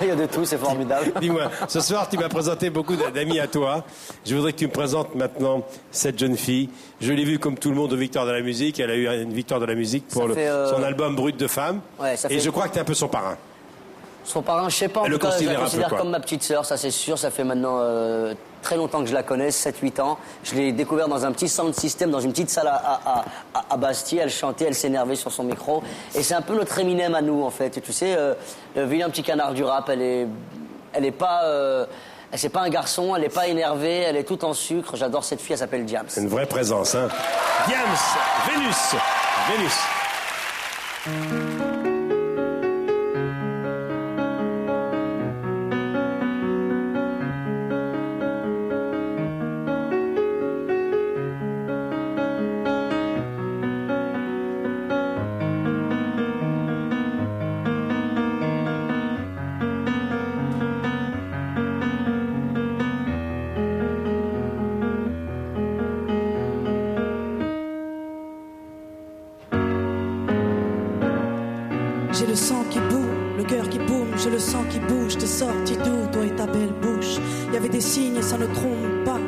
il y a de tout, c'est formidable. Dis-moi, ce soir, tu m'as présenté beaucoup d'amis à toi. Je voudrais que tu me présentes maintenant cette jeune fille. Je l'ai vue comme tout le monde aux Victoires de la musique. Elle a eu une Victoire de la musique pour son album Brut de femme. Ouais, et je crois que tu es un peu son parrain. Son parrain, je sais pas, en tout cas, je la considère comme ma petite sœur, ça c'est sûr. Ça fait maintenant très longtemps que je la connais, 7-8 ans. Je l'ai découvert dans un petit sound system, dans une petite salle à Bastille. Elle chantait, elle s'énervait sur son micro. Et c'est un peu notre Eminem à nous, en fait. Et tu sais, le vilain petit canard du rap, elle est pas... c'est pas un garçon, elle est pas énervée, elle est toute en sucre. J'adore cette fille, elle s'appelle Diams. C'est une vraie présence, hein. Diams, Vénus. J'ai le sang qui boue, le cœur qui bouge, j'ai le sang qui bouge, t'es sorti d'où, toi et ta belle bouche. Il y avait des signes et ça ne trompe pas.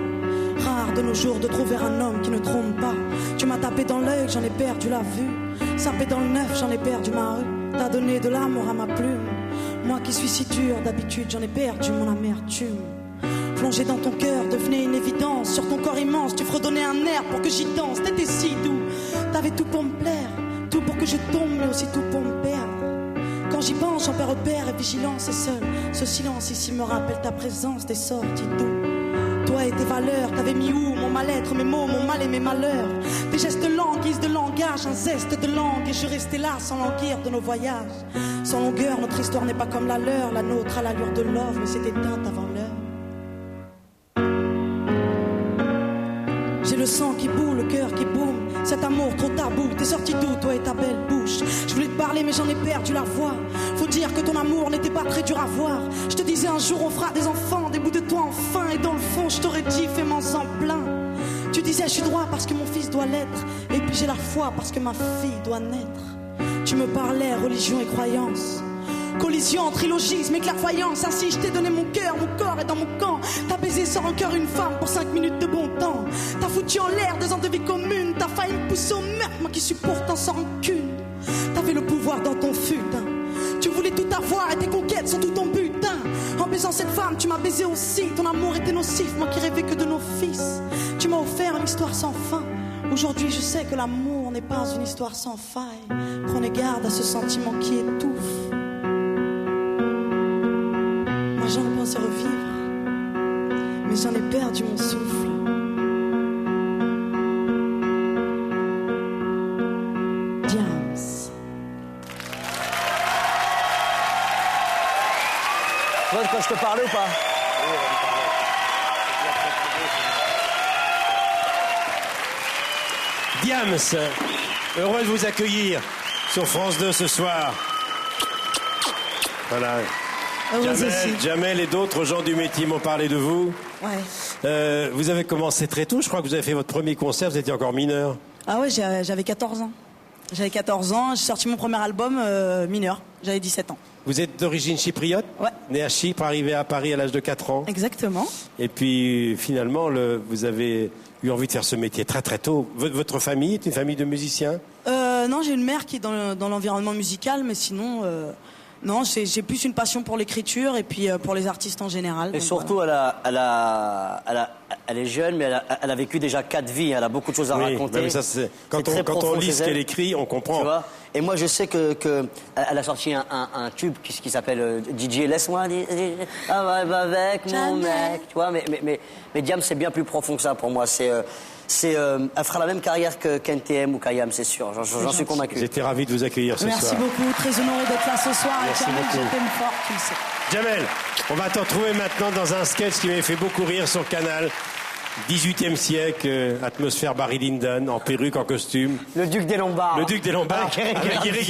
Rare de nos jours de trouver un homme qui ne trompe pas. Tu m'as tapé dans l'œil, j'en ai perdu la vue. Sapé dans le neuf, j'en ai perdu ma rue. T'as donné de l'amour à ma plume. Moi qui suis si dur d'habitude, j'en ai perdu mon amertume. Plongé dans ton cœur devenait une évidence. Sur ton corps immense, tu fredonnais un air pour que j'y danse. T'étais si doux, t'avais tout pour me plaire. Tout pour que je tombe, mais aussi tout pour me perdre. Quand j'y pense, j'en perds repère et vigilance et seul. Ce silence ici me rappelle ta présence, t'es sorti d'où? Toi et tes valeurs, t'avais mis où mon mal-être, mes mots, mon mal et mes malheurs. Tes gestes lents, guise de langage, un zeste de langue. Et je restais là sans languir de nos voyages. Sans longueur, notre histoire n'est pas comme la leur. La nôtre a l'allure de love, mais c'est éteinte avant l'heure. J'ai le sang qui boue, le cœur qui boum. Cet amour trop tabou, t'es sorti d'où, toi et ta belle bouche? Je voulais te parler mais j'en ai perdu la voix. Faut dire que ton amour n'était pas très dur à voir. Je te disais un jour on fera des enfants, des bouts de toi enfin. Et dans le fond je t'aurais dit fais-m'en en plein. Tu disais je suis droit parce que mon fils doit l'être. Et puis j'ai la foi parce que ma fille doit naître. Tu me parlais religion et croyance. Collision, trilogisme et clairvoyance. Ainsi je t'ai donné mon cœur, mon corps est dans mon camp. T'as baisé sans rancœur une femme pour 5 minutes de bon temps. T'as foutu en l'air 2 ans de vie commune. T'as failli me pousser au meurtre, moi qui suis pourtant sans rancune. T'avais le pouvoir dans ton futin. Tu voulais tout avoir et tes conquêtes sont tout ton butin. En baisant cette femme tu m'as baisé aussi. Ton amour était nocif, moi qui rêvais que de nos fils. Tu m'as offert une histoire sans fin. Aujourd'hui je sais que l'amour n'est pas une histoire sans faille. Prenez garde à ce sentiment qui étouffe. Moi j'en ai pensé revivre, mais j'en ai perdu mon souffle. Diams. Tu vois de quoi je te parlais ou pas? Diams, heureux de vous accueillir sur France 2 ce soir. Voilà. Jamel et d'autres gens du métier m'ont parlé de vous. Ouais. Vous avez commencé très tôt, je crois que vous avez fait votre premier concert, vous étiez encore mineur. Ah ouais, j'avais 14 ans. J'avais 14 ans, j'ai sorti mon premier album mineur, j'avais 17 ans. Vous êtes d'origine chypriote? Ouais. Né à Chypre, arrivé à Paris à l'âge de 4 ans. Exactement. Et puis finalement, vous avez eu envie de faire ce métier très très tôt. Votre famille est une famille de musiciens? Non, j'ai une mère qui est dans l'environnement musical, mais sinon... Non, j'ai plus une passion pour l'écriture et puis pour les artistes en général. Et donc, surtout, voilà. elle est jeune, mais elle a vécu déjà 4 vies. Elle a beaucoup de choses à raconter. Mais ça, quand on lit ce qu'elle écrit, on comprend. Tu vois. Et moi, je sais que elle a sorti un tube qui s'appelle DJ Laisse-moi avec mon mec. Tu vois. Mais Diams, c'est bien plus profond que ça pour moi. Elle fera la même carrière que KNTM ou Kayam, c'est sûr. J'en suis convaincu. J'étais ravi de vous accueillir ce soir. Merci beaucoup, très honoré d'être là ce soir. Merci Jamel, beaucoup. je t'aime fort, tu le sais. Jamel, on va te retrouver maintenant dans un sketch qui m'avait fait beaucoup rire sur Canal. 18e siècle, atmosphère Barry Lyndon, en perruque, en costume. Le Duc des Lombards. Le Duc des Lombards. Avec Eric